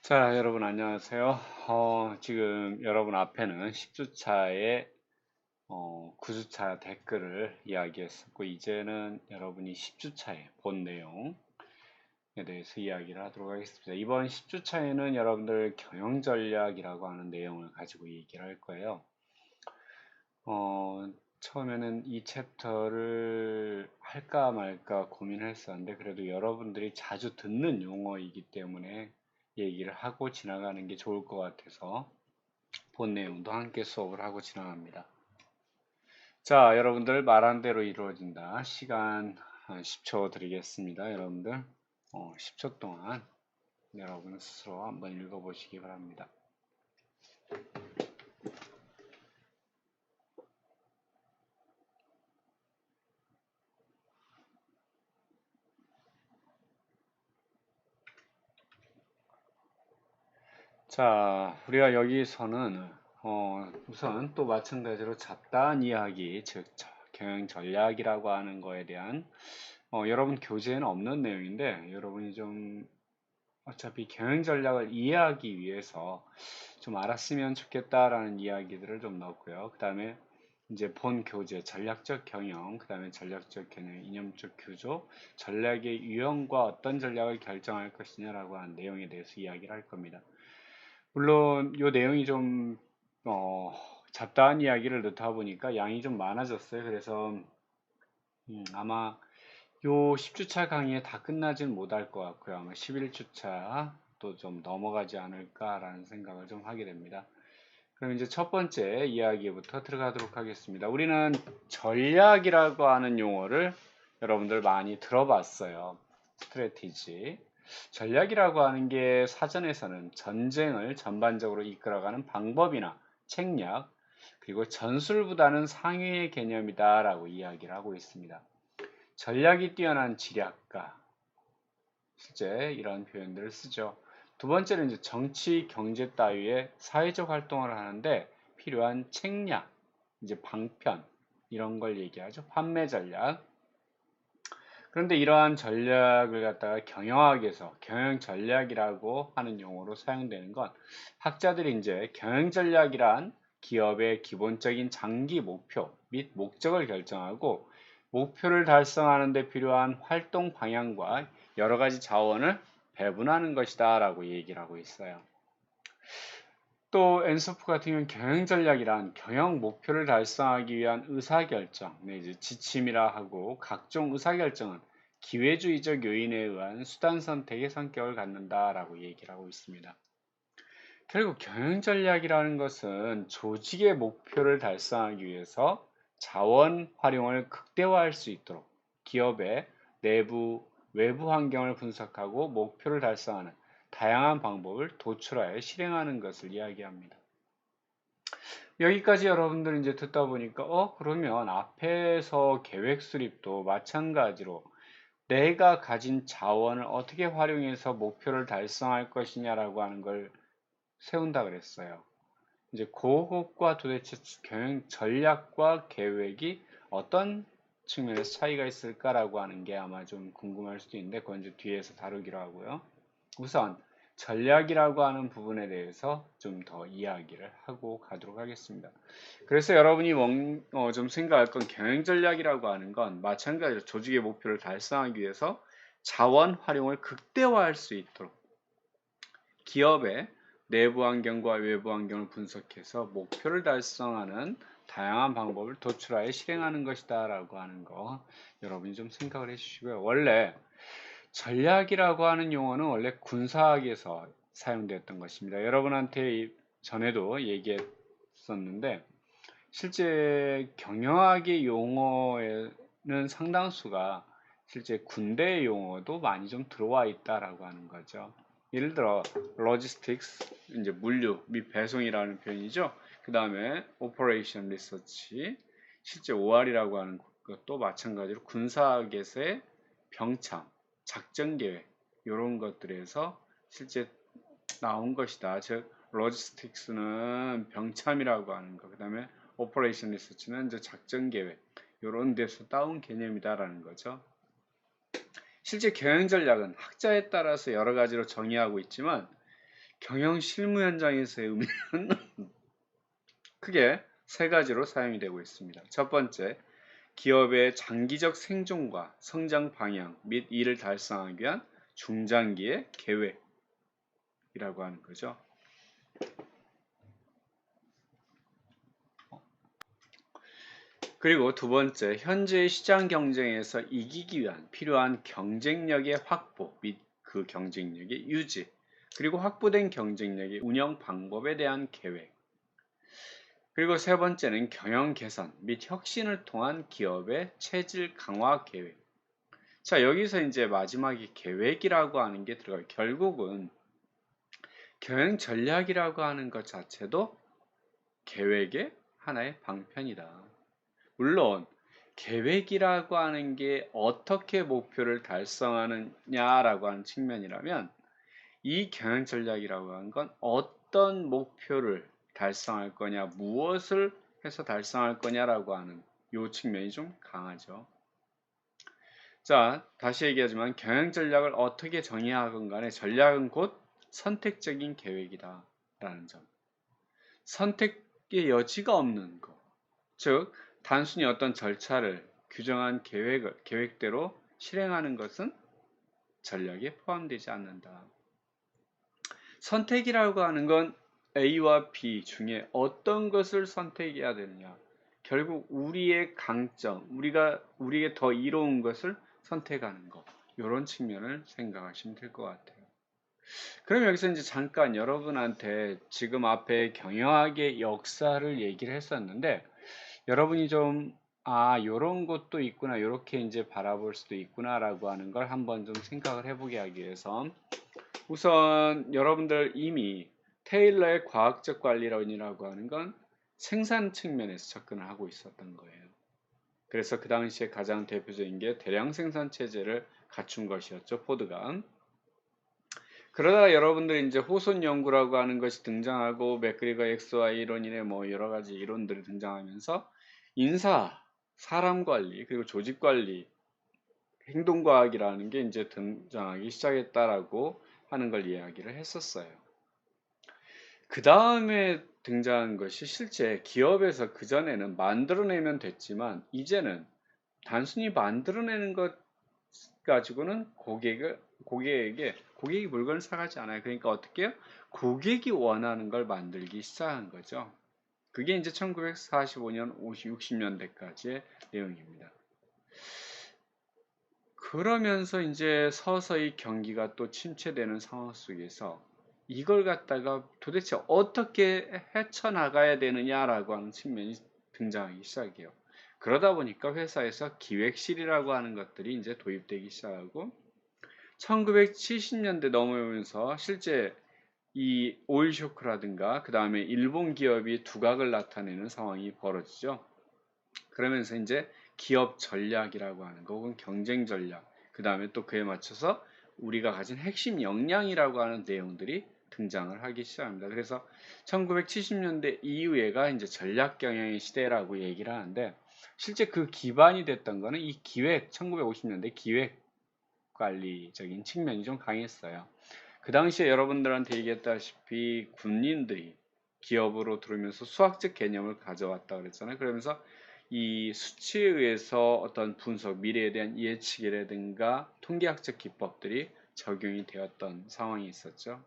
자, 여러분 안녕하세요. 지금 여러분 앞에는 10주차의 9주차 댓글을 이야기했었고, 이제는 여러분이 10주차의 본 내용에 대해서 이야기를 하도록 하겠습니다. 이번 10주차에는 여러분들 경영 전략이라고 하는 내용을 가지고 얘기를 할 거예요. 처음에는 이 챕터를 할까 말까 고민했었는데, 그래도 여러분들이 자주 듣는 용어이기 때문에 얘기를 하고 지나가는 게 좋을 것 같아서 본 내용도 함께 수업을 하고 지나갑니다. 자, 여러분들 말한 대로 이루어진다. 시간 한 10초 드리겠습니다. 여러분들 10초 동안 여러분 스스로 한번 읽어보시기 바랍니다. 자, 우리가 여기서는 우선 또 마찬가지로 잡다한 이야기, 즉 경영 전략이라고 하는 거에 대한 여러분 교재에는 없는 내용인데 여러분이 좀 어차피 경영 전략을 이해하기 위해서 좀 알았으면 좋겠다라는 이야기들을 좀 넣었고요. 그 다음에 이제 본 교재 전략적 경영, 그 다음에 전략적 경영, 이념적 구조, 전략의 유형과 어떤 전략을 결정할 것이냐라고 하는 내용에 대해서 이야기를 할 겁니다. 물론 이 내용이 좀 잡다한 이야기를 넣다 보니까 양이 좀 많아졌어요. 그래서 아마 요 10주차 강의에 다 끝나진 못할 것 같고요. 아마 11주차 또 좀 넘어가지 않을까라는 생각을 좀 하게 됩니다. 그럼 이제 첫 번째 이야기부터 들어가도록 하겠습니다. 우리는 전략이라고 하는 용어를 여러분들 많이 들어봤어요. 스트래티지. 전략이라고 하는 게 사전에서는 전쟁을 전반적으로 이끌어가는 방법이나 책략, 그리고 전술보다는 상위의 개념이다라고 이야기를 하고 있습니다. 전략이 뛰어난 지략가, 실제 이런 표현들을 쓰죠. 두 번째는 이제 정치, 경제 따위의 사회적 활동을 하는데 필요한 책략, 이제 방편, 이런 걸 얘기하죠. 판매 전략. 그런데 이러한 전략을 갖다가 경영학에서 경영 전략이라고 하는 용어로 사용되는 건 학자들이 이제 경영 전략이란 기업의 기본적인 장기 목표 및 목적을 결정하고 목표를 달성하는 데 필요한 활동 방향과 여러 가지 자원을 배분하는 것이다 라고 얘기를 하고 있어요. 또 엔소프 같은 경우는 경영 전략이란 경영 목표를 달성하기 위한 의사결정, 이제 지침이라 하고 각종 의사결정은 기회주의적 요인에 의한 수단 선택의 성격을 갖는다라고 얘기를 하고 있습니다. 결국 경영 전략이라는 것은 조직의 목표를 달성하기 위해서 자원 활용을 극대화할 수 있도록 기업의 내부, 외부 환경을 분석하고 목표를 달성하는 다양한 방법을 도출하여 실행하는 것을 이야기합니다. 여기까지 여러분들 이제 듣다 보니까 그러면 앞에서 계획 수립도 마찬가지로 내가 가진 자원을 어떻게 활용해서 목표를 달성할 것이냐라고 하는 걸 세운다 그랬어요. 이제 그것과 도대체 경영 전략과 계획이 어떤 측면에서 차이가 있을까라고 하는 게 아마 좀 궁금할 수도 있는데 그건 이제 뒤에서 다루기로 하고요. 우선 전략이라고 하는 부분에 대해서 좀 더 이야기를 하고 가도록 하겠습니다. 그래서 여러분이 좀 생각할 건 경영 전략이라고 하는 건 마찬가지로 조직의 목표를 달성하기 위해서 자원 활용을 극대화할 수 있도록 기업의 내부 환경과 외부 환경을 분석해서 목표를 달성하는 다양한 방법을 도출하여 실행하는 것이다 라고 하는 거 여러분이 좀 생각을 해 주시고요. 원래 전략이라고 하는 용어는 원래 군사학에서 사용되었던 것입니다. 여러분한테 전에도 얘기했었는데 실제 경영학의 용어에는 상당수가 실제 군대 용어도 많이 좀 들어와 있다라고 하는 거죠. 예를 들어 logistics, 이제 물류 및 배송이라는 표현이죠. 그 다음에 operation research, 실제 OR이라고 하는 것도 마찬가지로 군사학에서의 병참, 작전 계획 이런 것들에서 실제 나온 것이다. 즉 logistics는 병참이라고 하는 것, 그 다음에 오퍼레이션 리서치는 이제 작전 계획 이런 데서 따온 개념이다라는 거죠. 실제 경영 전략은 학자에 따라서 여러 가지로 정의하고 있지만 경영 실무 현장에서의 의미는 크게 세 가지로 사용이 되고 있습니다. 첫 번째, 기업의 장기적 생존과 성장 방향 및 이를 달성하기 위한 중장기의 계획이라고 하는 거죠. 그리고 두 번째, 현재의 시장 경쟁에서 이기기 위한 필요한 경쟁력의 확보 및 그 경쟁력의 유지, 그리고 확보된 경쟁력의 운영 방법에 대한 계획, 그리고 세 번째는 경영 개선 및 혁신을 통한 기업의 체질 강화 계획. 자, 여기서 이제 마지막에 계획이라고 하는 게 들어가요. 결국은 경영 전략이라고 하는 것 자체도 계획의 하나의 방편이다. 물론 계획이라고 하는 게 어떻게 목표를 달성하느냐라고 하는 측면이라면 이 경영 전략이라고 하는 건 어떤 목표를 달성할 거냐, 무엇을 해서 달성할 거냐라고 하는 이 측면이 좀 강하죠. 자, 다시 얘기하지만 경영 전략을 어떻게 정의하건 간에 전략은 곧 선택적인 계획이다 라는 점. 선택의 여지가 없는 것. 즉, 단순히 어떤 절차를 규정한 계획대로 실행하는 것은 전략에 포함되지 않는다. 선택이라고 하는 건 A와 B 중에 어떤 것을 선택해야 되느냐. 결국 우리의 강점, 우리에게 더 이로운 것을 선택하는 것. 이런 측면을 생각하시면 될 것 같아요. 그럼 여기서 이제 잠깐 여러분한테 지금 앞에 경영학의 역사를 얘기를 했었는데, 여러분이 좀, 요런 것도 있구나, 요렇게 이제 바라볼 수도 있구나라고 하는 걸 한번 좀 생각을 해보게 하기 위해서, 우선 여러분들 이미 테일러의 과학적 관리론이라고 하는 건 생산 측면에서 접근을 하고 있었던 거예요. 그래서 그 당시에 가장 대표적인 게 대량 생산 체제를 갖춘 것이었죠, 포드가. 그러다가 여러분들이 이제 호손 연구라고 하는 것이 등장하고 맥그리거 XY 이론이네 뭐 여러 가지 이론들이 등장하면서 인사, 사람 관리, 그리고 조직 관리, 행동과학이라는 게 이제 등장하기 시작했다라고 하는 걸 이야기를 했었어요. 그 다음에 등장한 것이 실제 기업에서 그전에는 만들어내면 됐지만 이제는 단순히 만들어내는 것 가지고는 고객이 물건을 사가지 않아요. 그러니까 어떻게 해요? 고객이 원하는 걸 만들기 시작한 거죠. 그게 이제 1945년 60년대까지의 내용입니다. 그러면서 이제 서서히 경기가 또 침체되는 상황 속에서 이걸 갖다가 도대체 어떻게 헤쳐나가야 되느냐라고 하는 측면이 등장하기 시작해요. 그러다 보니까 회사에서 기획실이라고 하는 것들이 이제 도입되기 시작하고 1970년대 넘어오면서 실제 이 오일 쇼크라든가 그 다음에 일본 기업이 두각을 나타내는 상황이 벌어지죠. 그러면서 이제 기업 전략이라고 하는 거 혹은 경쟁 전략 그 다음에 또 그에 맞춰서 우리가 가진 핵심 역량이라고 하는 내용들이 등장을 하기 시작합니다. 그래서 1970년대 이후에가 이제 전략 경영의 시대라고 얘기를 하는데 실제 그 기반이 됐던 거는 이 기획 1950년대 기획 관리적인 측면이 좀 강했어요. 그 당시에 여러분들한테 얘기했다시피 군인들이 기업으로 들어오면서 수학적 개념을 가져왔다 그랬잖아요. 그러면서 이 수치에 의해서 어떤 분석, 미래에 대한 예측이라든가 통계학적 기법들이 적용이 되었던 상황이 있었죠.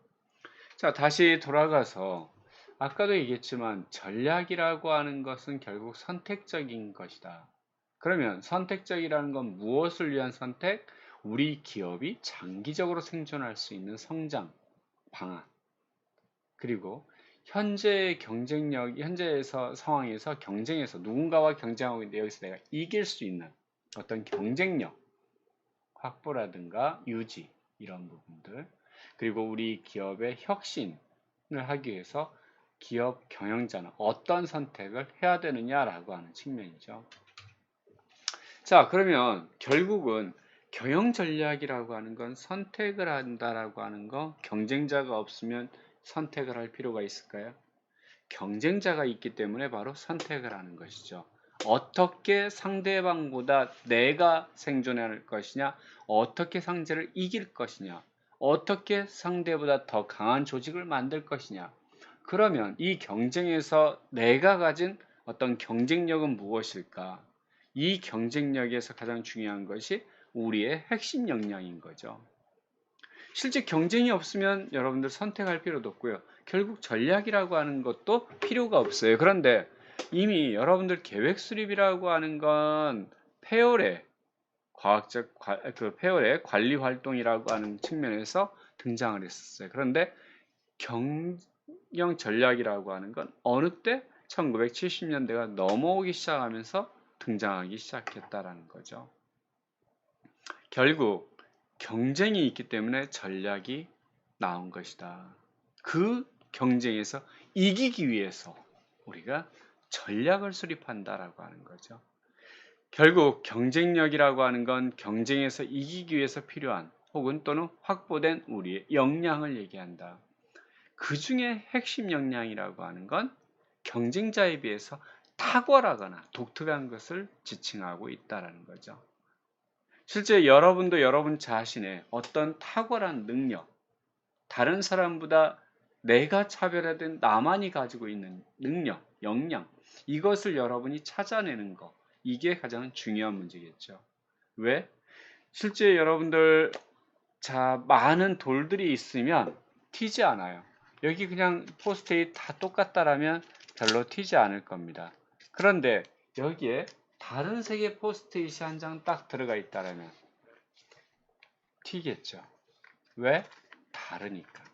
자, 다시 돌아가서 아까도 얘기했지만 전략이라고 하는 것은 결국 선택적인 것이다. 그러면 선택적이라는 건 무엇을 위한 선택? 우리 기업이 장기적으로 생존할 수 있는 성장 방안. 그리고 현재에서 상황에서 경쟁에서 누군가와 경쟁하고 있는데 여기서 내가 이길 수 있는 어떤 경쟁력 확보라든가 유지 이런 부분들. 그리고 우리 기업의 혁신을 하기 위해서 기업 경영자는 어떤 선택을 해야 되느냐라고 하는 측면이죠. 자, 그러면 결국은 경영 전략이라고 하는 건 선택을 한다라고 하는 거, 경쟁자가 없으면 선택을 할 필요가 있을까요? 경쟁자가 있기 때문에 바로 선택을 하는 것이죠. 어떻게 상대방보다 내가 생존할 것이냐, 어떻게 상대를 이길 것이냐, 어떻게 상대보다 더 강한 조직을 만들 것이냐. 그러면 이 경쟁에서 내가 가진 어떤 경쟁력은 무엇일까? 이 경쟁력에서 가장 중요한 것이 우리의 핵심 역량인 거죠. 실제 경쟁이 없으면 여러분들 선택할 필요도 없고요. 결국 전략이라고 하는 것도 필요가 없어요. 그런데 이미 여러분들 계획 수립이라고 하는 건 페어의 페어의 관리 활동이라고 하는 측면에서 등장을 했었어요. 그런데 경영 전략이라고 하는 건 어느 때 1970년대가 넘어오기 시작하면서 등장하기 시작했다라는 거죠. 결국 경쟁이 있기 때문에 전략이 나온 것이다. 그 경쟁에서 이기기 위해서 우리가 전략을 수립한다라고 하는 거죠. 결국 경쟁력이라고 하는 건 경쟁에서 이기기 위해서 필요한 혹은 또는 확보된 우리의 역량을 얘기한다. 그 중에 핵심 역량이라고 하는 건 경쟁자에 비해서 탁월하거나 독특한 것을 지칭하고 있다는 거죠. 실제 여러분도 여러분 자신의 어떤 탁월한 능력, 다른 사람보다 내가 차별화된 나만이 가지고 있는 능력, 역량, 이것을 여러분이 찾아내는 것, 이게 가장 중요한 문제겠죠. 왜? 실제 여러분들 많은 돌들이 있으면 튀지 않아요. 여기 그냥 포스트잇 다 똑같다라면 별로 튀지 않을 겁니다. 그런데 여기에 다른 색의 포스트잇이 한 장 딱 들어가 있다라면 튀겠죠. 왜? 다르니까.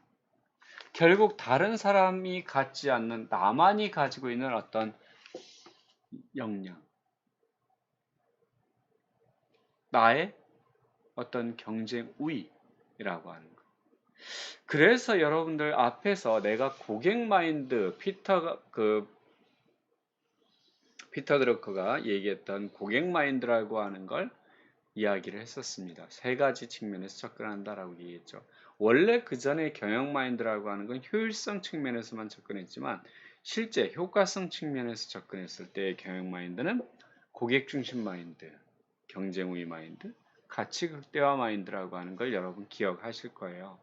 결국 다른 사람이 갖지 않는 나만이 가지고 있는 어떤 역량, 나의 어떤 경쟁 우위라고 하는 거. 그래서 여러분들 앞에서 내가 고객 마인드, 피터 드러커가 얘기했던 고객 마인드라고 하는 걸 이야기를 했었습니다. 세 가지 측면에서 접근한다라고 얘기했죠. 원래 그 전에 경영 마인드라고 하는 건 효율성 측면에서만 접근했지만 실제 효과성 측면에서 접근했을 때의 경영 마인드는 고객 중심 마인드, 경쟁 우위 마인드, 가치 극대화 마인드라고 하는 걸 여러분 기억하실 거예요.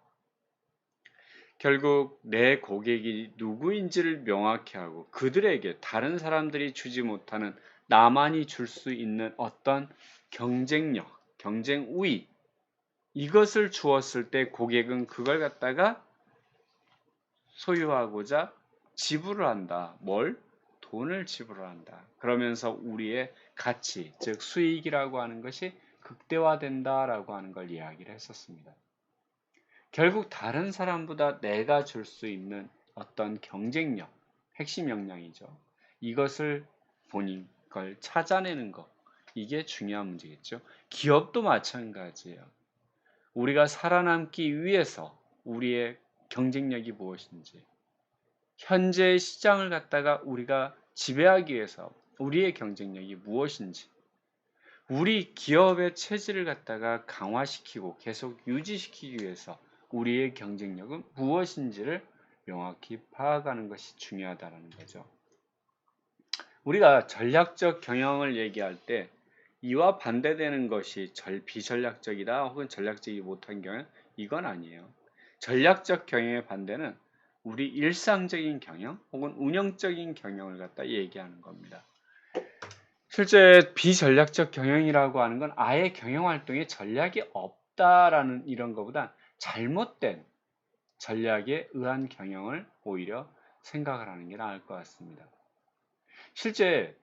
결국 내 고객이 누구인지를 명확히 하고 그들에게 다른 사람들이 주지 못하는 나만이 줄 수 있는 어떤 경쟁력, 경쟁 우위, 이것을 주었을 때 고객은 그걸 갖다가 소유하고자 지불을 한다. 뭘? 돈을 지불한다. 그러면서 우리의 가치, 즉 수익이라고 하는 것이 극대화된다라고 하는 걸 이야기를 했었습니다. 결국 다른 사람보다 내가 줄 수 있는 어떤 경쟁력, 핵심 역량이죠. 이것을 본인 걸 찾아내는 것, 이게 중요한 문제겠죠. 기업도 마찬가지예요. 우리가 살아남기 위해서 우리의 경쟁력이 무엇인지, 현재의 시장을 갖다가 우리가 지배하기 위해서 우리의 경쟁력이 무엇인지, 우리 기업의 체질을 갖다가 강화시키고 계속 유지시키기 위해서 우리의 경쟁력은 무엇인지를 명확히 파악하는 것이 중요하다는 거죠. 우리가 전략적 경영을 얘기할 때 이와 반대되는 것이 비전략적이다 혹은 전략적이지 못한 경영, 이건 아니에요. 전략적 경영의 반대는 우리 일상적인 경영 혹은 운영적인 경영을 갖다 얘기하는 겁니다. 실제 비전략적 경영이라고 하는 건 아예 경영 활동에 전략이 없다라는 이런 것보다 잘못된 전략에 의한 경영을 오히려 생각을 하는 게 나을 것 같습니다. 실제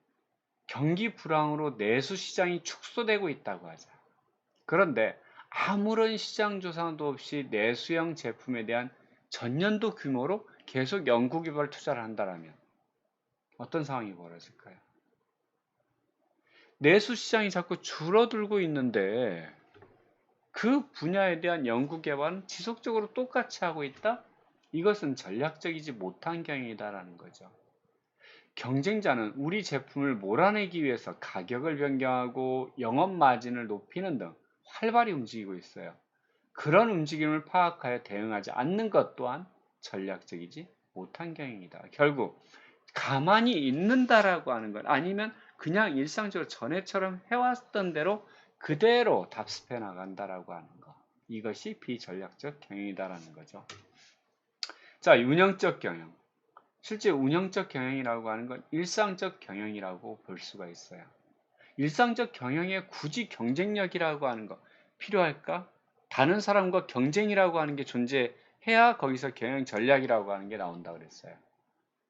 경기 불황으로 내수 시장이 축소되고 있다고 하자. 그런데 아무런 시장 조사도 없이 내수형 제품에 대한 전년도 규모로 계속 연구개발 투자를 한다면 어떤 상황이 벌어질까요? 내수 시장이 자꾸 줄어들고 있는데 그 분야에 대한 연구개발은 지속적으로 똑같이 하고 있다? 이것은 전략적이지 못한 경영이다라는 거죠. 경쟁자는 우리 제품을 몰아내기 위해서 가격을 변경하고 영업 마진을 높이는 등 활발히 움직이고 있어요. 그런 움직임을 파악하여 대응하지 않는 것 또한 전략적이지 못한 경영이다. 결국 가만히 있는다라고 하는 것 아니면 그냥 일상적으로 전에처럼 해왔던 대로 그대로 답습해 나간다라고 하는 것. 이것이 비전략적 경영이다라는 거죠. 자, 운영적 경영. 실제 운영적 경영이라고 하는 건 일상적 경영이라고 볼 수가 있어요. 일상적 경영에 굳이 경쟁력이라고 하는 거 필요할까? 다른 사람과 경쟁이라고 하는 게 존재해야 거기서 경영 전략이라고 하는 게 나온다 그랬어요.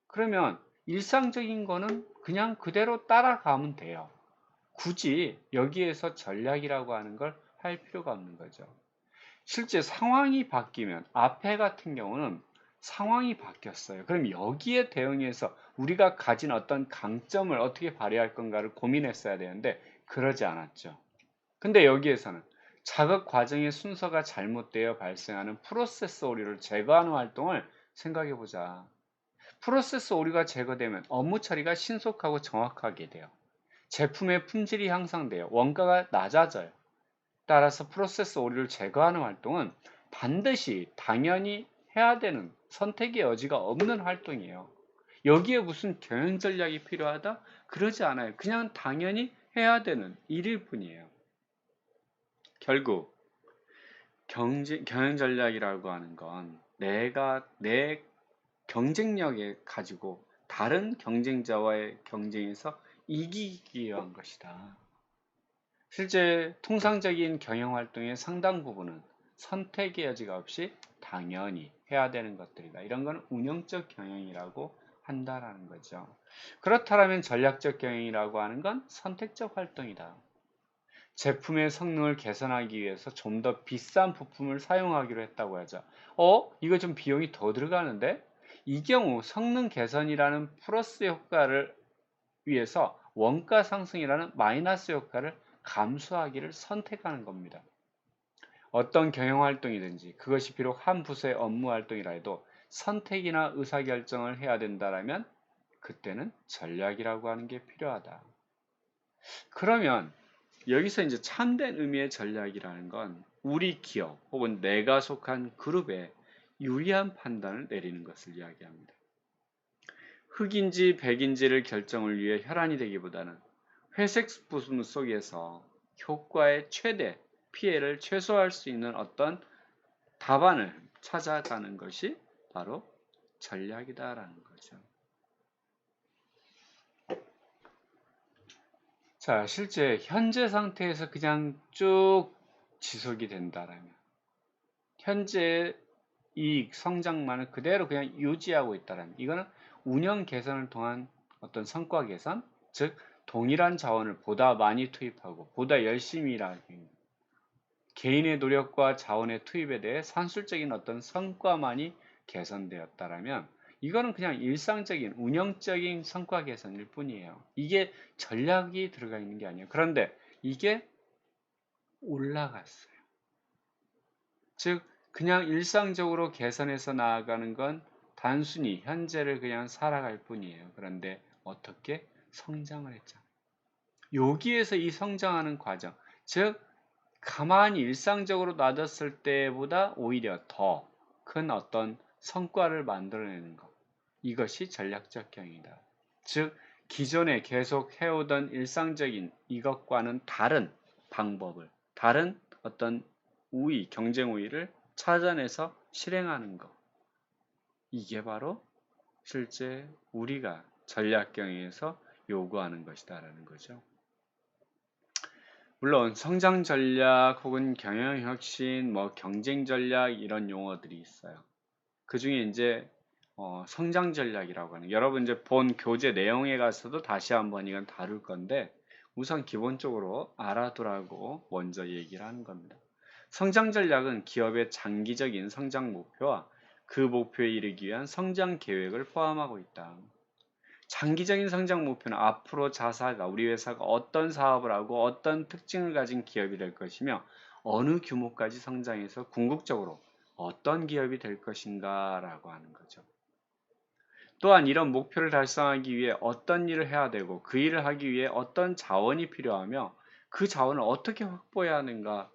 그러면 일상적인 거는 그냥 그대로 따라가면 돼요. 굳이 여기에서 전략이라고 하는 걸 할 필요가 없는 거죠. 실제 상황이 바뀌면 앞에 같은 경우는 상황이 바뀌었어요. 그럼 여기에 대응해서 우리가 가진 어떤 강점을 어떻게 발휘할 건가를 고민했어야 되는데 그러지 않았죠. 근데 여기에서는 작업 과정의 순서가 잘못되어 발생하는 프로세스 오류를 제거하는 활동을 생각해 보자. 프로세스 오류가 제거되면 업무 처리가 신속하고 정확하게 돼요. 제품의 품질이 향상돼요. 원가가 낮아져요. 따라서 프로세스 오류를 제거하는 활동은 반드시 당연히 해야 되는 선택의 여지가 없는 활동이에요. 여기에 무슨 경영 전략이 필요하다? 그러지 않아요. 그냥 당연히 해야 되는 일일 뿐이에요. 결국 경영 전략이라고 하는 건 내가 내 경쟁력에 가지고 다른 경쟁자와의 경쟁에서 이기기 위한 것이다. 실제 통상적인 경영 활동의 상당 부분은 선택의 여지가 없이 당연히 해야 되는 것들이다. 이런 건 운영적 경영이라고 한다라는 거죠. 그렇다면 전략적 경영이라고 하는 건 선택적 활동이다. 제품의 성능을 개선하기 위해서 좀 더 비싼 부품을 사용하기로 했다고 하죠. 이거 좀 비용이 더 들어가는데? 이 경우 성능 개선이라는 플러스 효과를 위해서 원가 상승이라는 마이너스 효과를 감수하기를 선택하는 겁니다. 어떤 경영 활동이든지 그것이 비록 한 부서의 업무 활동이라 해도 선택이나 의사결정을 해야 된다면 그때는 전략이라고 하는 게 필요하다. 그러면 여기서 이제 참된 의미의 전략이라는 건 우리 기업 혹은 내가 속한 그룹에 유리한 판단을 내리는 것을 이야기합니다. 흑인지 백인지를 결정을 위해 혈안이 되기보다는 회색 부분 속에서 효과의 최대 피해를 최소화할 수 있는 어떤 답안을 찾아가는 것이 바로 전략이다라는 거죠. 자, 실제 현재 상태에서 그냥 쭉 지속이 된다라면 현재 이익 성장만을 그대로 그냥 유지하고 있다라면 이거는 운영 개선을 통한 어떤 성과 개선, 즉 동일한 자원을 보다 많이 투입하고 보다 열심히 일하는 개인의 노력과 자원의 투입에 대해 산술적인 어떤 성과만이 개선되었다라면 이거는 그냥 일상적인 운영적인 성과 개선일 뿐이에요. 이게 전략이 들어가 있는 게 아니에요. 그런데 이게 올라갔어요. 즉 그냥 일상적으로 개선해서 나아가는 건 단순히 현재를 그냥 살아갈 뿐이에요. 그런데 어떻게 성장을 했죠. 여기에서 이 성장하는 과정, 즉 가만히 일상적으로 놔뒀을 때보다 오히려 더 큰 어떤 성과를 만들어내는 것. 이것이 전략적 경영이다. 즉 기존에 계속 해오던 일상적인 이것과는 다른 방법을, 다른 어떤 우위, 경쟁 우위를 찾아내서 실행하는 것. 이게 바로 실제 우리가 전략 경영에서 요구하는 것이다라는 거죠. 물론 성장 전략 혹은 경영 혁신, 경쟁 전략 이런 용어들이 있어요. 그 중에 이제 성장 전략이라고 하는 여러분 이제 본 교재 내용에 가서도 다시 한번 이건 다룰 건데 우선 기본적으로 알아두라고 먼저 얘기를 하는 겁니다. 성장 전략은 기업의 장기적인 성장 목표와 그 목표에 이르기 위한 성장 계획을 포함하고 있다. 장기적인 성장 목표는 앞으로 자사가 우리 회사가 어떤 사업을 하고 어떤 특징을 가진 기업이 될 것이며 어느 규모까지 성장해서 궁극적으로 어떤 기업이 될 것인가 라고 하는 거죠. 또한 이런 목표를 달성하기 위해 어떤 일을 해야 되고 그 일을 하기 위해 어떤 자원이 필요하며 그 자원을 어떻게 확보해야 하는가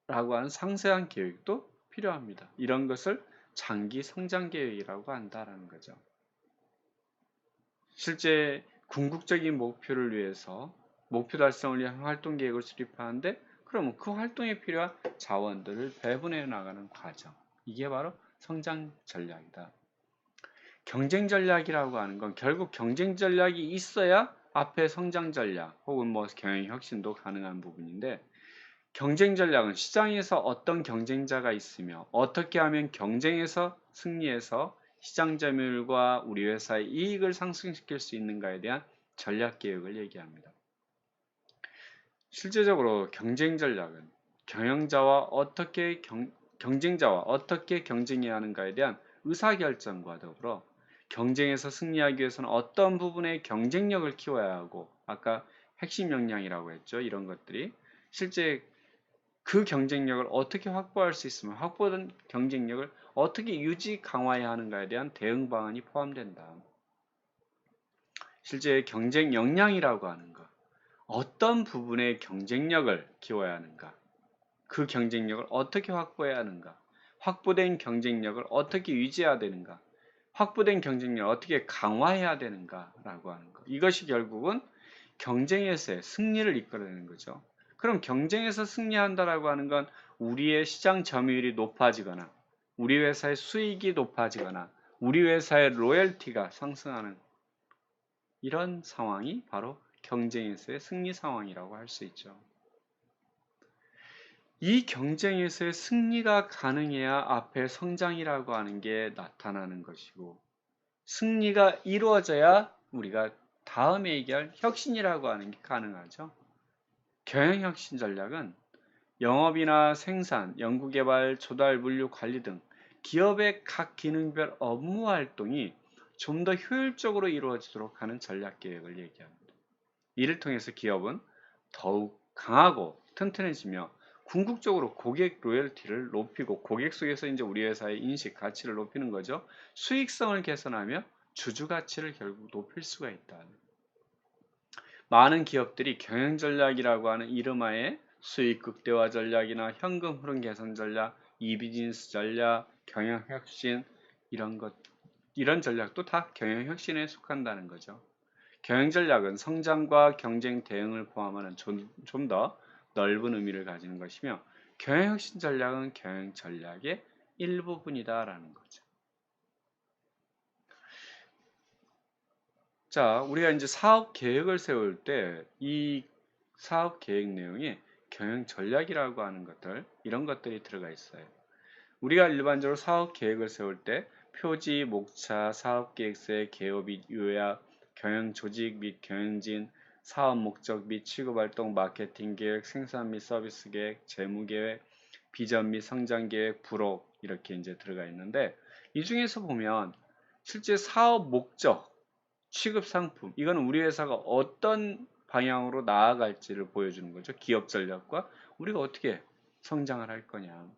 라고 하는 상세한 계획도 필요합니다. 이런 것을 장기 성장 계획이라고 한다는 거죠. 실제 궁극적인 목표를 위해서 목표 달성을 위한 활동 계획을 수립하는데 그러면 그 활동에 필요한 자원들을 배분해 나가는 과정. 이게 바로 성장 전략이다. 경쟁 전략이라고 하는 건 결국 경쟁 전략이 있어야 앞에 성장 전략 혹은 뭐 경영 혁신도 가능한 부분인데, 경쟁 전략은 시장에서 어떤 경쟁자가 있으며 어떻게 하면 경쟁에서 승리해서 시장 점유율과 우리 회사의 이익을 상승시킬 수 있는가에 대한 전략 계획을 얘기합니다. 실제적으로 경쟁 전략은 경쟁자와 어떻게 경쟁해야 하는가에 대한 의사결정과 더불어 경쟁에서 승리하기 위해서는 어떤 부분의 경쟁력을 키워야 하고, 아까 핵심 역량이라고 했죠. 이런 것들이 실제 그 경쟁력을 어떻게 확보할 수 있으며 확보된 경쟁력을 어떻게 유지 강화해야 하는가에 대한 대응 방안이 포함된다. 실제 경쟁 역량이라고 하는 것, 어떤 부분의 경쟁력을 키워야 하는가, 그 경쟁력을 어떻게 확보해야 하는가, 확보된 경쟁력을 어떻게 유지해야 되는가, 확보된 경쟁력을 어떻게 강화해야 되는가라고 하는 것. 이것이 결국은 경쟁에서의 승리를 이끌어내는 거죠. 그럼 경쟁에서 승리한다라고 하는 건 우리의 시장 점유율이 높아지거나 우리 회사의 수익이 높아지거나 우리 회사의 로열티가 상승하는 이런 상황이 바로 경쟁에서의 승리 상황이라고 할 수 있죠. 이 경쟁에서의 승리가 가능해야 앞에 성장이라고 하는 게 나타나는 것이고, 승리가 이루어져야 우리가 다음에 얘기할 혁신이라고 하는 게 가능하죠. 경영혁신 전략은 영업이나 생산, 연구개발, 조달, 물류, 관리 등 기업의 각 기능별 업무 활동이 좀 더 효율적으로 이루어지도록 하는 전략 계획을 얘기합니다. 이를 통해서 기업은 더욱 강하고 튼튼해지며 궁극적으로 고객 로열티를 높이고 고객 속에서 이제 우리 회사의 인식, 가치를 높이는 거죠. 수익성을 개선하며 주주 가치를 결국 높일 수가 있다. 많은 기업들이 경영 전략이라고 하는 이름하에 수익 극대화 전략이나 현금 흐름 개선 전략, 이비즈니스 전략, 경영 혁신 이런 전략도 다 경영 혁신에 속한다는 거죠. 경영 전략은 성장과 경쟁 대응을 포함하는 좀 더 넓은 의미를 가지는 것이며, 경영 혁신 전략은 경영 전략의 일부분이다라는 거죠. 자, 우리가 이제 사업 계획을 세울 때 이 사업 계획 내용에 경영 전략이라고 하는 것들, 이런 것들이 들어가 있어요. 우리가 일반적으로 사업 계획을 세울 때 표지, 목차, 사업 계획서의 개요 및 요약, 경영 조직 및 경영진, 사업 목적 및 취급 활동, 마케팅 계획, 생산 및 서비스 계획, 재무 계획, 비전 및 성장 계획, 부록 이렇게 이제 들어가 있는데, 이 중에서 보면 실제 사업 목적, 취급 상품, 이거는 우리 회사가 어떤 방향으로 나아갈지를 보여주는 거죠. 기업 전략과 우리가 어떻게 성장을 할 거냐.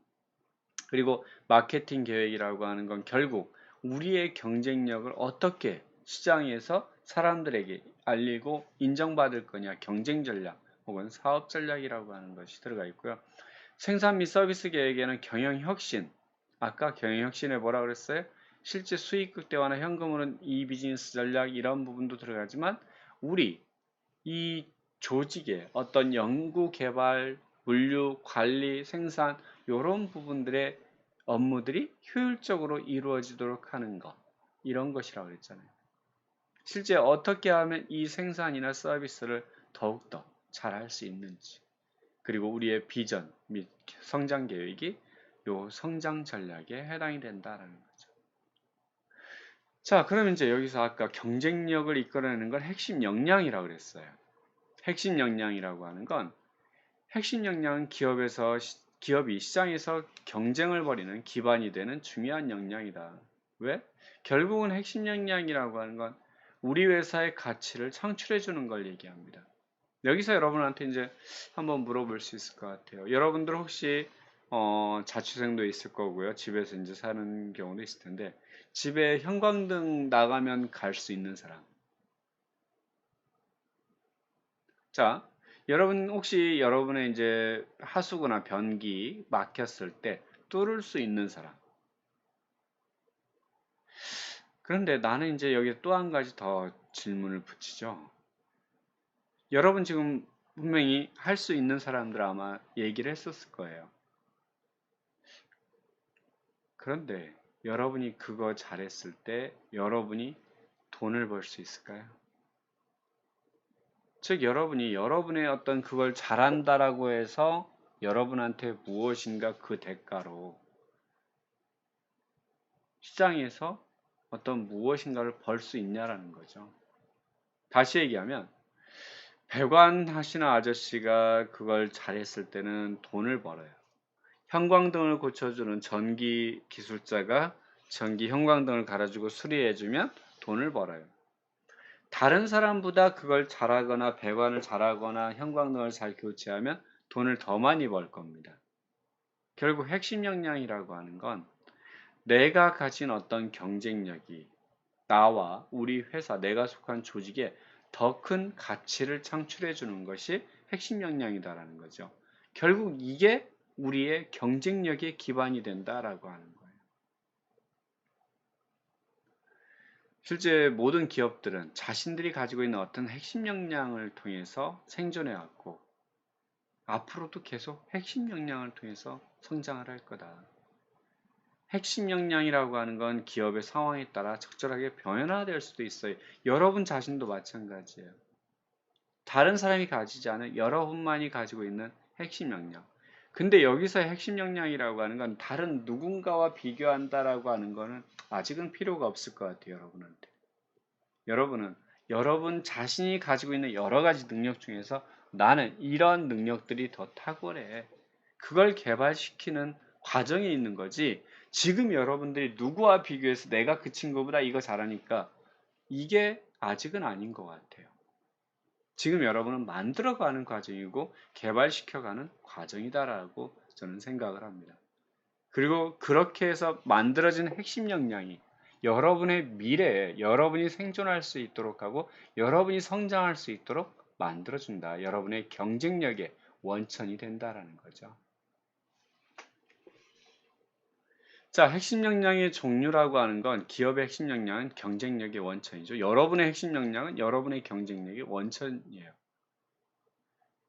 그리고 마케팅 계획이라고 하는 건 결국 우리의 경쟁력을 어떻게 시장에서 사람들에게 알리고 인정받을 거냐, 경쟁 전략 혹은 사업 전략이라고 하는 것이 들어가 있고요. 생산 및 서비스 계획에는 경영 혁신, 아까 경영 혁신에 뭐라 그랬어요? 실제 수익 극대화나 현금으로는 이 비즈니스 전략 이런 부분도 들어가지만, 우리 이 조직의 어떤 연구 개발, 물류, 관리, 생산 이런 부분들의 업무들이 효율적으로 이루어지도록 하는 것, 이런 것이라고 그랬잖아요. 실제 어떻게 하면 이 생산이나 서비스를 더욱더 잘할 수 있는지, 그리고 우리의 비전 및 성장 계획이 요 성장 전략에 해당이 된다라는 거죠. 자, 그럼 이제 여기서 아까 경쟁력을 이끌어내는 걸 핵심 역량이라고 그랬어요. 핵심 역량이라고 하는 건, 핵심 역량은 기업이 시장에서 경쟁을 벌이는 기반이 되는 중요한 역량이다. 왜? 결국은 핵심 역량이라고 하는 건 우리 회사의 가치를 창출해 주는 걸 얘기합니다. 여기서 여러분한테 이제 한번 물어볼 수 있을 것 같아요. 여러분들 혹시 자취생도 있을 거고요. 집에서 이제 사는 경우도 있을 텐데, 집에 형광등 나가면 갈 수 있는 사람. 자, 여러분 혹시 여러분의 이제 하수구나 변기 막혔을 때 뚫을 수 있는 사람. 그런데 나는 이제 여기 또 한 가지 더 질문을 붙이죠. 여러분 지금 분명히 할 수 있는 사람들 아마 얘기를 했었을 거예요. 그런데 여러분이 그거 잘했을 때 여러분이 돈을 벌 수 있을까요? 즉, 여러분이 여러분의 어떤 그걸 잘한다라고 해서 여러분한테 무엇인가 그 대가로 시장에서 어떤 무엇인가를 벌 수 있냐라는 거죠. 다시 얘기하면 배관 하시는 아저씨가 그걸 잘했을 때는 돈을 벌어요. 형광등을 고쳐주는 전기 기술자가 전기 형광등을 갈아주고 수리해주면 돈을 벌어요. 다른 사람보다 그걸 잘하거나 배관을 잘하거나 형광등을 잘 교체하면 돈을 더 많이 벌 겁니다. 결국 핵심 역량이라고 하는 건 내가 가진 어떤 경쟁력이 나와 우리 회사, 내가 속한 조직에 더 큰 가치를 창출해 주는 것이 핵심 역량이다라는 거죠. 결국 이게 우리의 경쟁력의 기반이 된다라고 하는 거예요. 실제 모든 기업들은 자신들이 가지고 있는 어떤 핵심 역량을 통해서 생존해 왔고 앞으로도 계속 핵심 역량을 통해서 성장을 할 거다. 핵심 역량이라고 하는 건 기업의 상황에 따라 적절하게 변화될 수도 있어요. 여러분 자신도 마찬가지예요. 다른 사람이 가지지 않은 여러분만이 가지고 있는 핵심 역량. 근데 여기서의 핵심 역량이라고 하는 건 다른 누군가와 비교한다라고 하는 거는 아직은 필요가 없을 것 같아요, 여러분한테. 여러분은 여러분 자신이 가지고 있는 여러 가지 능력 중에서 나는 이런 능력들이 더 탁월해. 그걸 개발시키는 과정에 있는 거지. 지금 여러분들이 누구와 비교해서 내가 그 친구보다 이거 잘하니까 이게 아직은 아닌 것 같아요. 지금 여러분은 만들어가는 과정이고 개발시켜가는 과정이다라고 저는 생각을 합니다. 그리고 그렇게 해서 만들어진 핵심 역량이 여러분의 미래에 여러분이 생존할 수 있도록 하고 여러분이 성장할 수 있도록 만들어준다. 여러분의 경쟁력의 원천이 된다라는 거죠. 자, 핵심 역량의 종류라고 하는 건 기업의 핵심 역량은 경쟁력의 원천이죠. 여러분의 핵심 역량은 여러분의 경쟁력의 원천이에요.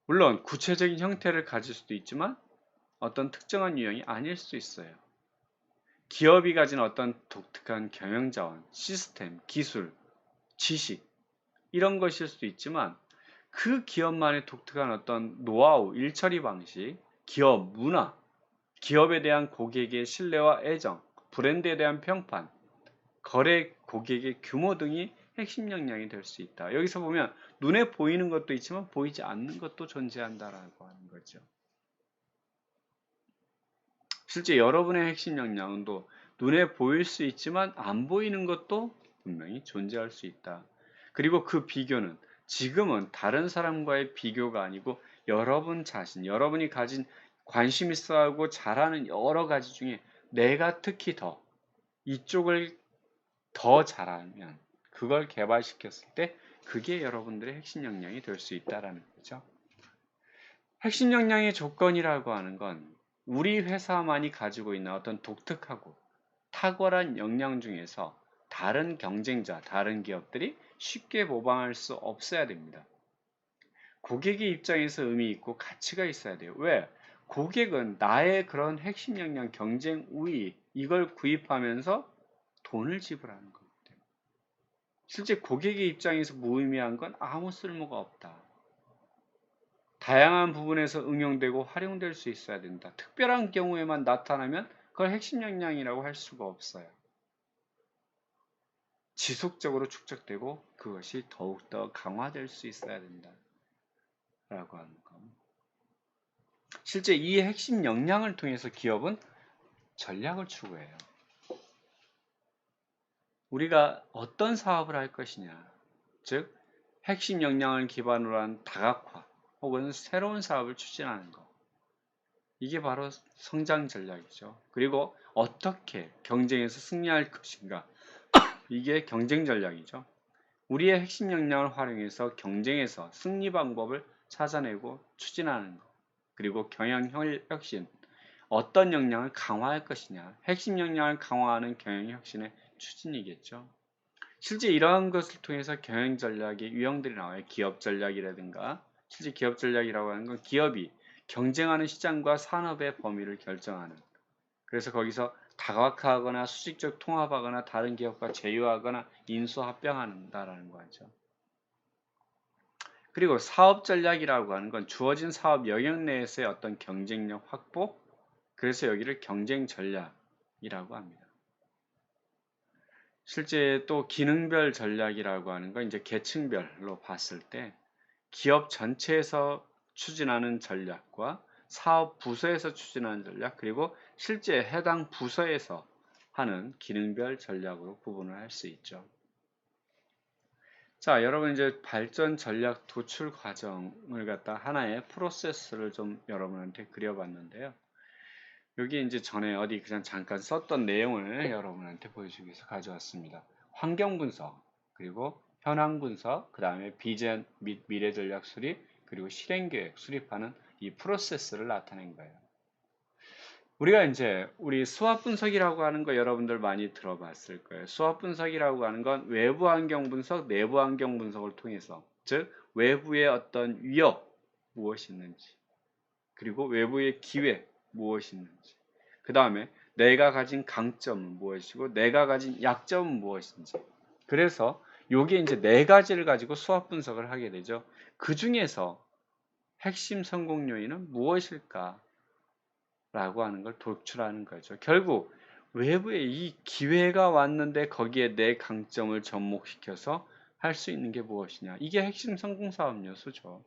물론 구체적인 형태를 가질 수도 있지만 어떤 특정한 유형이 아닐 수 있어요. 기업이 가진 어떤 독특한 경영자원, 시스템, 기술, 지식 이런 것일 수도 있지만 그 기업만의 독특한 어떤 노하우, 일처리 방식, 기업 문화, 기업에 대한 고객의 신뢰와 애정, 브랜드에 대한 평판, 거래 고객의 규모 등이 핵심 역량이 될 수 있다. 여기서 보면 눈에 보이는 것도 있지만 보이지 않는 것도 존재한다라고 하는 거죠. 실제 여러분의 핵심 역량은 또 눈에 보일 수 있지만 안 보이는 것도 분명히 존재할 수 있다. 그리고 그 비교는 지금은 다른 사람과의 비교가 아니고 여러분 자신, 여러분이 가진 관심 있어 하고 잘하는 여러 가지 중에 내가 특히 더 이쪽을 더 잘하면 그걸 개발시켰을 때 그게 여러분들의 핵심 역량이 될 수 있다라는 거죠. 핵심 역량의 조건이라고 하는 건 우리 회사만이 가지고 있는 어떤 독특하고 탁월한 역량 중에서 다른 경쟁자, 다른 기업들이 쉽게 모방할 수 없어야 됩니다. 고객의 입장에서 의미 있고 가치가 있어야 돼요. 왜? 고객은 나의 그런 핵심 역량, 경쟁 우위 이걸 구입하면서 돈을 지불하는 겁니다. 실제 고객의 입장에서 무의미한 건 아무 쓸모가 없다. 다양한 부분에서 응용되고 활용될 수 있어야 된다. 특별한 경우에만 나타나면 그걸 핵심 역량이라고 할 수가 없어요. 지속적으로 축적되고 그것이 더욱더 강화될 수 있어야 된다. 라고 하는 거. 실제 이 핵심 역량을 통해서 기업은 전략을 추구해요. 우리가 어떤 사업을 할 것이냐. 즉, 핵심 역량을 기반으로 한 다각화 혹은 새로운 사업을 추진하는 것. 이게 바로 성장 전략이죠. 그리고 어떻게 경쟁에서 승리할 것인가. 이게 경쟁 전략이죠. 우리의 핵심 역량을 활용해서 경쟁에서 승리 방법을 찾아내고 추진하는 것. 그리고 경영 혁신. 어떤 역량을 강화할 것이냐. 핵심 역량을 강화하는 경영 혁신의 추진이겠죠. 실제 이러한 것을 통해서 경영 전략의 유형들이 나와요. 기업 전략이라든가 실제 기업 전략이라고 하는 건 기업이 경쟁하는 시장과 산업의 범위를 결정하는. 그래서 거기서 다각화하거나 수직적 통합하거나 다른 기업과 제휴하거나 인수합병한다라는 거죠. 그리고 사업 전략이라고 하는 건 주어진 사업 영역 내에서의 어떤 경쟁력 확보, 그래서 여기를 경쟁 전략이라고 합니다. 실제 또 기능별 전략이라고 하는 건 이제 계층별로 봤을 때 기업 전체에서 추진하는 전략과 사업 부서에서 추진하는 전략, 그리고 실제 해당 부서에서 하는 기능별 전략으로 구분을 할 수 있죠. 자, 여러분 이제 발전 전략 도출 과정을 갖다 하나의 프로세스를 좀 여러분한테 그려봤는데요. 여기 이제 전에 어디 그냥 잠깐 썼던 내용을 여러분한테 보여주기 위해서 가져왔습니다. 환경 분석, 그리고 현황 분석, 그 다음에 비전 및 미래 전략 수립, 그리고 실행 계획 수립하는 이 프로세스를 나타낸 거예요. 우리가 이제 우리 수압 분석이라고 하는 거 여러분들 많이 들어봤을 거예요. 수압 분석이라고 하는 건 외부 환경 분석, 내부 환경 분석을 통해서, 즉 외부의 어떤 위협 무엇이 있는지, 그리고 외부의 기회 무엇이 있는지, 그 다음에 내가 가진 강점은 무엇이고 내가 가진 약점은 무엇인지. 그래서 요게 이제 네 가지를 가지고 수압 분석을 하게 되죠. 그 중에서 핵심 성공 요인은 무엇일까? 라고 하는 걸 도출하는 거죠. 결국 외부에 이 기회가 왔는데 거기에 내 강점을 접목시켜서 할 수 있는 게 무엇이냐. 이게 핵심 성공 사업 요소죠.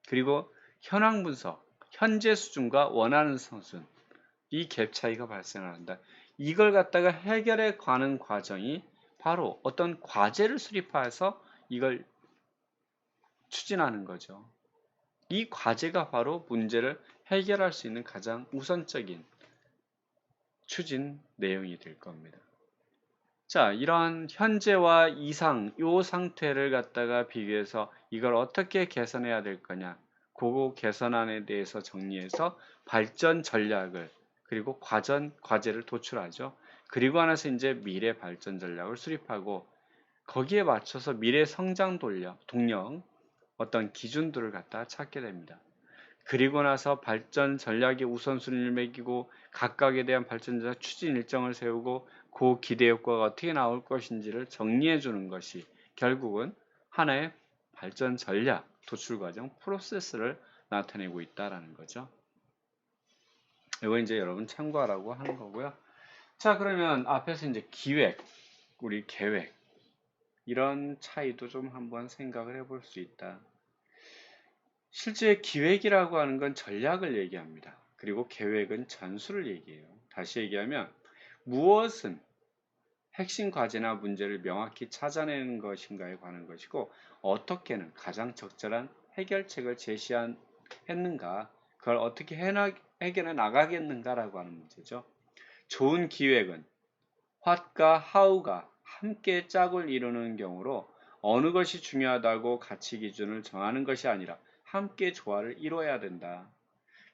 그리고 현황 분석, 현재 수준과 원하는 수준, 이 갭 차이가 발생한다. 이걸 갖다가 해결해 가는 과정이 바로 어떤 과제를 수립해서 이걸 추진하는 거죠. 이 과제가 바로 문제를 해결할 수 있는 가장 우선적인 추진 내용이 될 겁니다. 자, 이러한 현재와 이상 요 상태를 갖다가 비교해서 이걸 어떻게 개선해야 될 거냐, 그거 개선안에 대해서 정리해서 발전 전략을, 그리고 과제를 도출하죠. 그리고 나서 이제 미래 발전 전략을 수립하고 거기에 맞춰서 미래 성장 동력 어떤 기준들을 갖다 찾게 됩니다. 그리고 나서 발전 전략의 우선순위를 매기고 각각에 대한 발전 전략 추진 일정을 세우고 그 기대 효과가 어떻게 나올 것인지를 정리해 주는 것이 결국은 하나의 발전 전략 도출 과정 프로세스를 나타내고 있다라는 거죠. 이거 이제 여러분 참고하라고 하는 거고요. 자, 그러면 앞에서 이제 기획, 우리 계획, 이런 차이도 좀 한번 생각을 해볼 수 있다. 실제 기획이라고 하는 건 전략을 얘기합니다. 그리고 계획은 전술을 얘기해요. 다시 얘기하면 무엇은 핵심 과제나 문제를 명확히 찾아내는 것인가에 관한 것이고, 어떻게는 가장 적절한 해결책을 제시했는가, 그걸 어떻게 해결해 나가겠는가라고 하는 문제죠. 좋은 기획은 what과 how가 함께 짝을 이루는 경우로 어느 것이 중요하다고 가치 기준을 정하는 것이 아니라 함께 조화를 이뤄야 된다.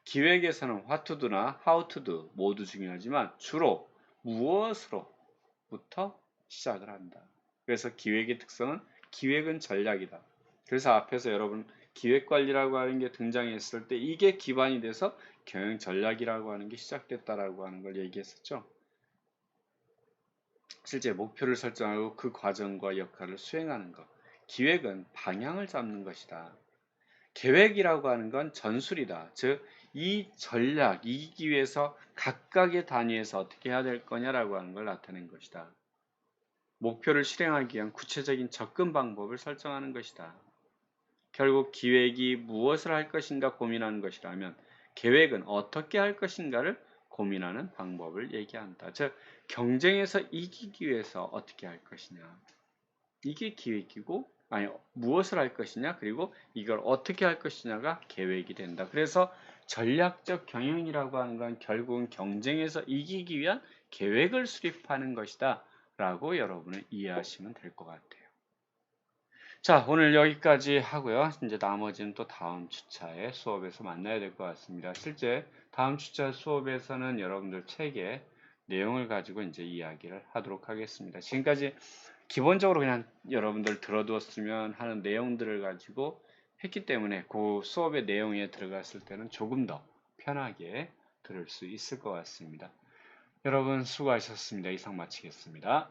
기획에서는 what to do나 how to do 모두 중요하지만 주로 무엇으로부터 시작을 한다. 그래서 기획의 특성은 기획은 전략이다. 그래서 앞에서 여러분 기획관리라고 하는 게 등장했을 때 이게 기반이 돼서 경영 전략이라고 하는 게 시작됐다라고 하는 걸 얘기했었죠. 실제 목표를 설정하고 그 과정과 역할을 수행하는 것. 기획은 방향을 잡는 것이다. 계획이라고 하는 건 전술이다. 즉, 이 전략, 이기기 위해서 각각의 단위에서 어떻게 해야 될 거냐라고 하는 걸 나타낸 것이다. 목표를 실행하기 위한 구체적인 접근 방법을 설정하는 것이다. 결국 기획이 무엇을 할 것인가 고민하는 것이라면 계획은 어떻게 할 것인가를 고민하는 방법을 얘기한다. 즉, 경쟁에서 이기기 위해서 어떻게 할 것이냐. 이게 기획이고, 아니, 무엇을 할 것이냐, 그리고 이걸 어떻게 할 것이냐가 계획이 된다. 그래서 전략적 경영이라고 하는 건 결국은 경쟁에서 이기기 위한 계획을 수립하는 것이다. 라고 여러분은 이해하시면 될 것 같아요. 자, 오늘 여기까지 하고요. 이제 나머지는 또 다음 주차의 수업에서 만나야 될 것 같습니다. 실제 다음 주차 수업에서는 여러분들 책의 내용을 가지고 이제 이야기를 하도록 하겠습니다. 지금까지 기본적으로 그냥 여러분들 들어두었으면 하는 내용들을 가지고 했기 때문에 그 수업의 내용에 들어갔을 때는 조금 더 편하게 들을 수 있을 것 같습니다. 여러분 수고하셨습니다. 이상 마치겠습니다.